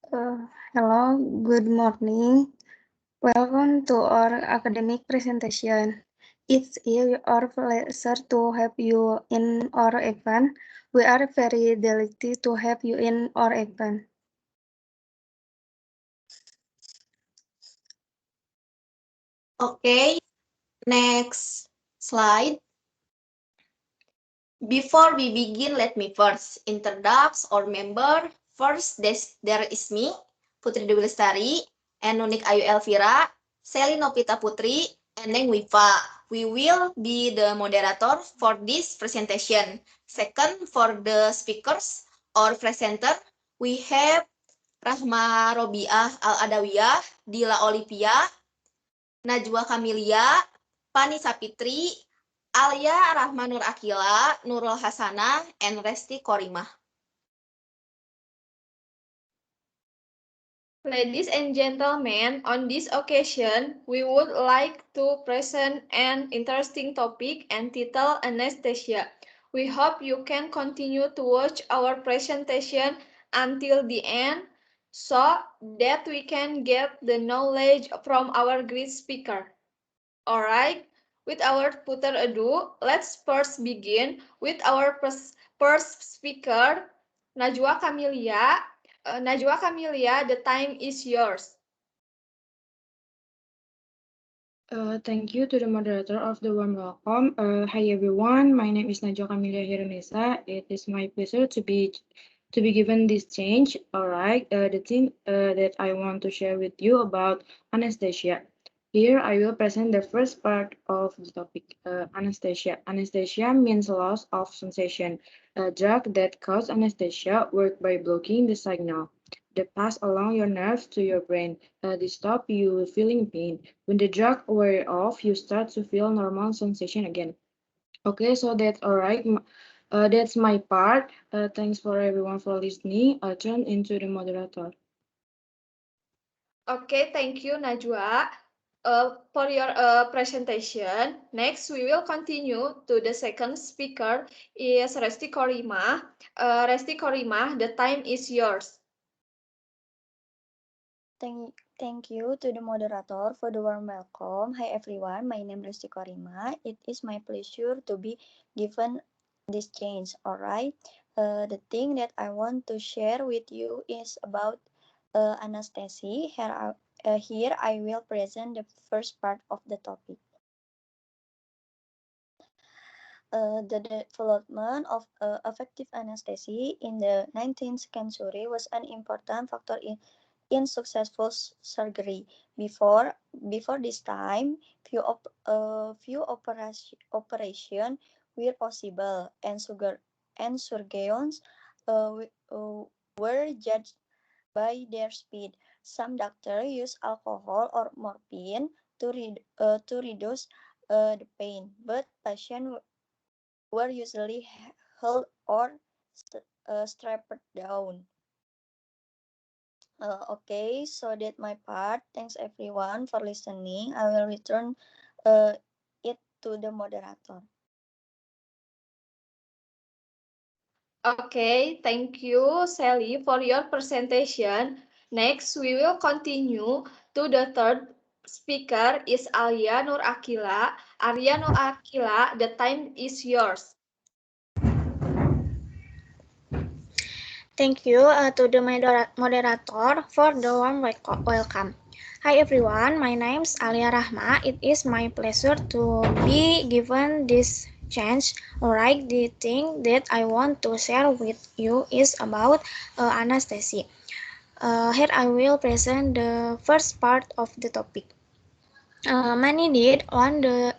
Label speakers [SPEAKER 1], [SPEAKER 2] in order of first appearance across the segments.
[SPEAKER 1] Hello, good morning. Welcome to our academic presentation. It's our pleasure to have you in our event. We are very delighted to have you in our event.
[SPEAKER 2] Okay, next slide. Before we begin, let me first introduce our member. First, there is me, Putri Dewi Lestari, and Nunik Ayu Elvira, Selly Nopita Putri, and then Wifa. We will be the moderator for this presentation. Second, for the speakers or presenter, we have Rahma Robiah Al-Adawiyah, Dila Olivia, Najwa Kamilia, Pani Sapitri, Alia Rahmanur Akila, Nurul Hasanah, and Resti Korimah.
[SPEAKER 3] Ladies and gentlemen, on this occasion, we would like to present an interesting topic entitled anesthesia. We hope you can continue to watch our presentation until the end so that we can get the knowledge from our great speaker. Alright, without further ado, let's first begin with our first speaker, Najwa Kamilia. Najwa Kamilia, the time is yours.
[SPEAKER 4] Thank you to the moderator of the warm welcome. Hi everyone, my name is Najwa Kamilia Hiranesa. It is my pleasure to be given this change. All right, the thing that I want to share with you about anesthesia. Here I will present the first part of the topic, anesthesia. Anesthesia means loss of sensation. A drug that causes anesthesia works by blocking the signal that pass along your nerves to your brain. They stop you feeling pain. When the drug wear off, you start to feel normal sensation again. Okay, so that's all right. That's my part. Thanks for everyone for listening. I turn into the moderator.
[SPEAKER 3] Okay, thank you, Najwa, for your presentation. Next, we will continue to the second speaker is Resti Korimah. Resti Korimah, the time is yours.
[SPEAKER 5] Thank you to the moderator for the warm welcome. Hi everyone, my name is Resti Korima. It is my pleasure to be given this change. Alright, the thing that I want to share with you is about anesthesia. Here I will present the first part of the topic. The development of effective anesthesia in the 19th century was an important factor in successful surgery. Before this time, few operation were possible, and surgeons were judged by their speed. Some doctors use alcohol or morphine to reduce the pain, but patients were usually held or strapped down. Okay, so that my part. Thanks everyone for listening. I will return it to the moderator.
[SPEAKER 3] Okay, thank you, Sally, for your presentation. Next, we will continue to the third speaker is Alia Nur Akila. Alia Nur Akila, the time is yours.
[SPEAKER 6] Thank you to the moderator for the warm welcome. Hi everyone, my name is Alia Rahma. It is my pleasure to be given this chance. Alright, the thing that I want to share with you is about anesthesia. Here I will present the first part of the topic. Many did on the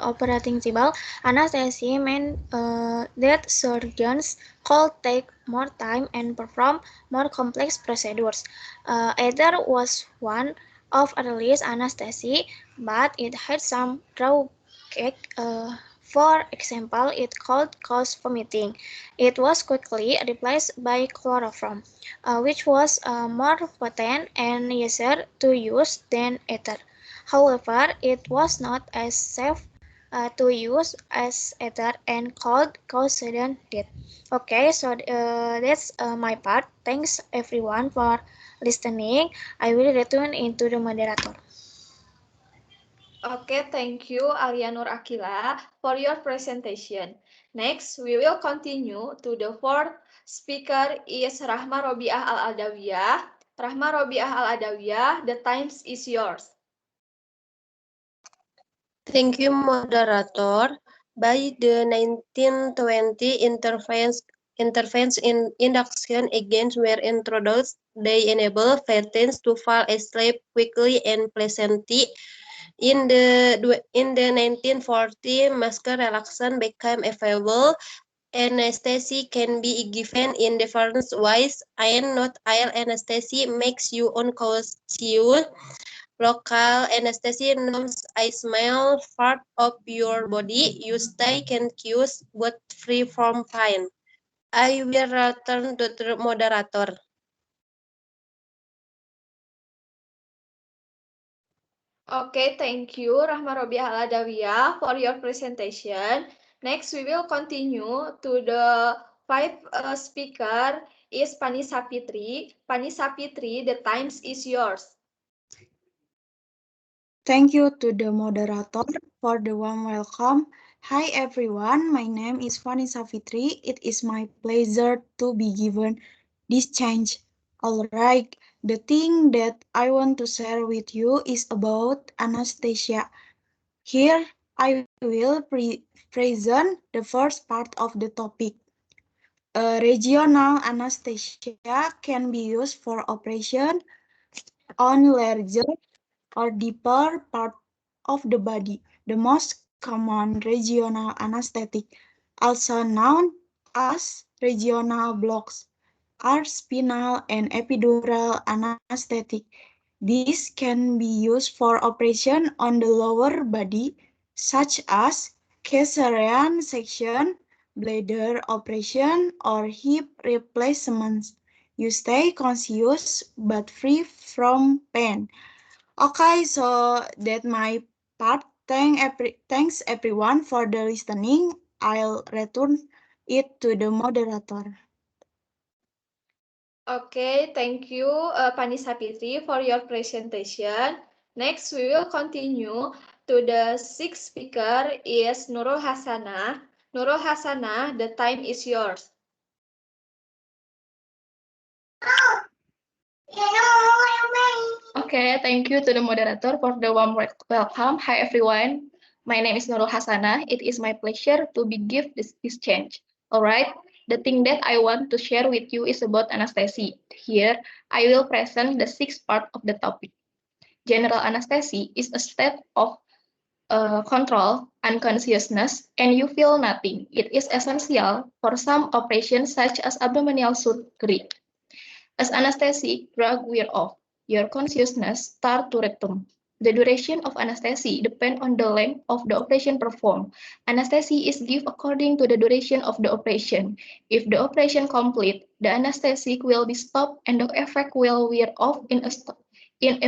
[SPEAKER 6] operating table. Anesthesia meant that surgeons could take more time and perform more complex procedures. Either was one of earliest anesthesia, but it had some drawback. For example, it could cause vomiting. It was quickly replaced by chloroform, which was more potent and easier to use than ether. However, it was not as safe to use as ether and cold cause sudden death. Okay, so that's my part. Thanks everyone for listening. I will return into the moderator.
[SPEAKER 3] Okay, thank you Alia Nur Akila for your presentation. Next, we will continue to the fourth speaker is Rahma Robiah Al-Adawiyah. Rahma Robiah Al-Adawiyah, the time is yours.
[SPEAKER 7] Thank you, moderator. By the 1920 interventions in induction agents were introduced, they enable patients to fall asleep quickly and pleasantly. In the 1940, muscle relaxant became available. Anesthesia can be given in different ways, and not all anesthesia makes you unconscious. Local anesthesia numbs a small part of your body. You stay conscious but free from pain. I will return to the moderator.
[SPEAKER 3] Okay, thank you Rahma Robiah Al-Adawiyah for your presentation. Next, we will continue to the fifth speaker is Pani Sapitri. Pani Sapitri, the time is yours.
[SPEAKER 1] Thank you to the moderator for the warm welcome. Hi everyone, my name is Vanessa Fitri. It is my pleasure to be given this chance. Alright, the thing that I want to share with you is about anesthesia. Here I will present the first part of the topic. Regional anesthesia can be used for operation on larger or deeper part of the body. The most common regional anesthetic, also known as regional blocks, are spinal and epidural anesthetic. These can be used for operation on the lower body, such as cesarean section, bladder operation, or hip replacements. You stay conscious but free from pain. Okay, so that my part. Thanks everyone for the listening. I'll return it to the moderator.
[SPEAKER 3] Okay, thank you Pani Sapitri for your presentation. Next, we will continue to the sixth speaker is Nurul Hasanah. Nurul Hasanah, the time is yours.
[SPEAKER 8] Okay, thank you to the moderator for the warm welcome. Hi everyone, my name is Nurul Hasanah. It is my pleasure to be give this change. Alright, the thing that I want to share with you is about anesthesia. Here, I will present the sixth part of the topic. General anesthesia is a state of control, unconsciousness, and you feel nothing. It is essential for some operations such as abdominal surgery. As anesthetic drug wear off, your consciousness start to return. The duration of anesthesia depends on the length of the operation performed. Anesthesia is given according to the duration of the operation. If the operation complete, the anesthetic will be stopped and the effect will wear off in a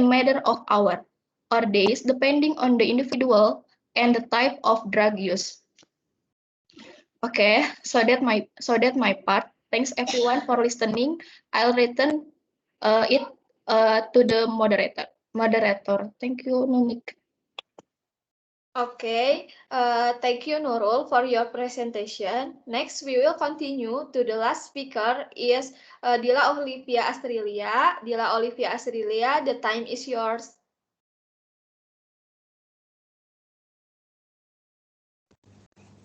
[SPEAKER 8] matter of hours or days, depending on the individual and the type of drug used. Okay, so that my part. Thanks everyone for listening. I'll return it to the moderator. Thank you, Nunik.
[SPEAKER 3] Okay, thank you Nurul for your presentation. Next, we will continue to the last speaker is Dila Olivia Astrilia. Dila Olivia Astrilia, the time is yours.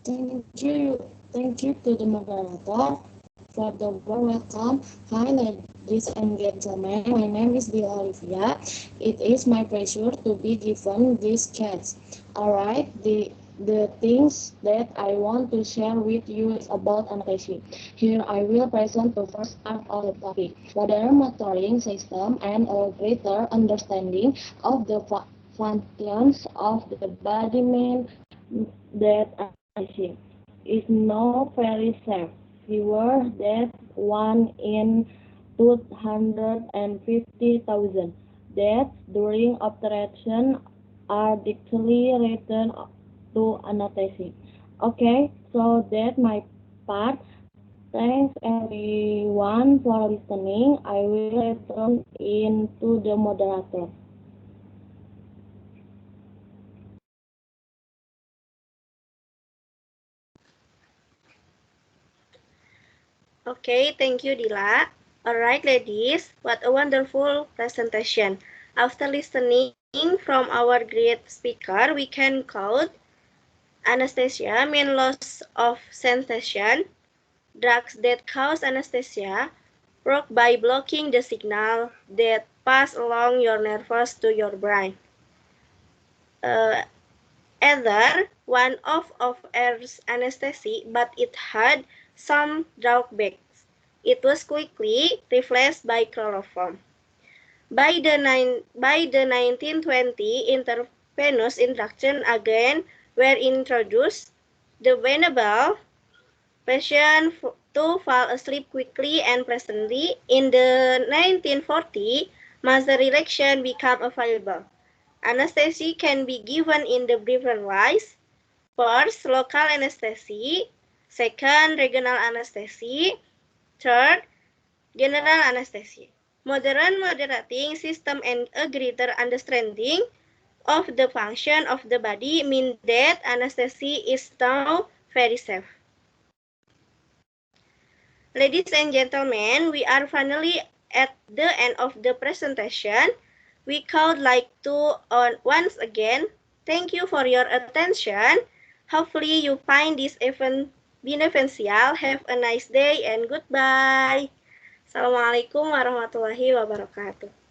[SPEAKER 4] Thank you to the moderator for the warm welcome. Hi, ladies and gentlemen. My name is Dila Olivia. It is my pleasure to be given this chance. Alright, the things that I want to share with you is about anesthesia. Here I will present the first part of the topic, modern motoring system and a greater understanding of the functions of the body mean that anesthesia is now very safe. Fewer than 1 in 250,000 deaths during operation are declared written to annotation. Okay, so that's my part. Thanks everyone for listening. I will return into the moderator.
[SPEAKER 6] Okay, thank you, Dila. Alright, ladies, what a wonderful presentation. After listening from our great speaker, we can code anesthesia mean loss of sensation, drugs that cause anesthesia work by blocking the signal that pass along your nerves to your brain. Either one of Air's anesthesia, but it had some drawbacks. It was quickly replaced by chloroform. By the 1920, intravenous injection again were introduced. The vulnerable patient to fall asleep quickly and pleasantly. In the 1940s, mass relaxation became available. Anesthesia can be given in the different ways. First, local anesthesia. Second, regional anesthesia. Third, general anesthesia. Modern moderating system and a greater understanding of the function of the body mean that anesthesia is now very safe. Ladies and gentlemen, we are finally at the end of the presentation. We would like to once again thank you for your attention. Hopefully you find this event beneficial. Have a nice day and goodbye. Assalamualaikum warahmatullahi wabarakatuh.